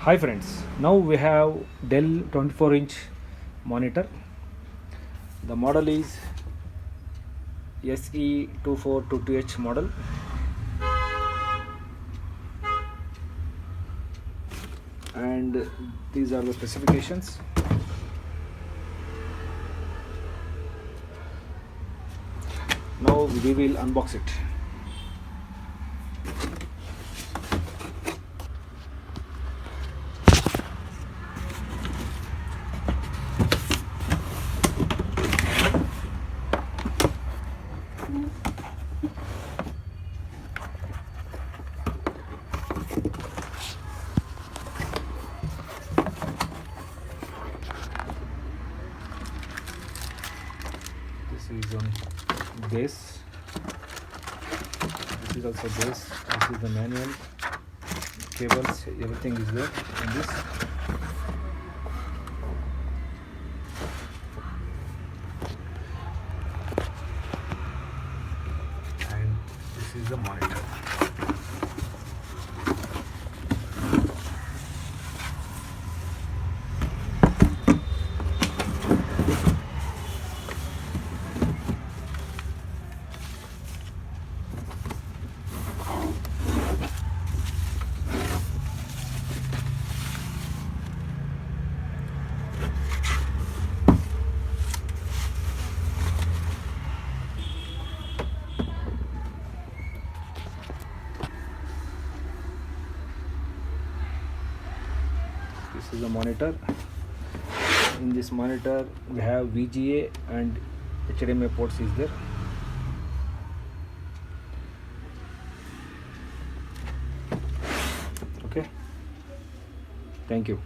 Hi friends, now we have Dell 24-inch monitor. The model is SE2422H model, and these are the specifications. Now we will unbox it. This is on base. This is also base. This is the manual. Cables, everything is there in this. And this is the monitor. This is the monitor. In this monitor we have VGA and HDMI ports is there. Okay, thank you.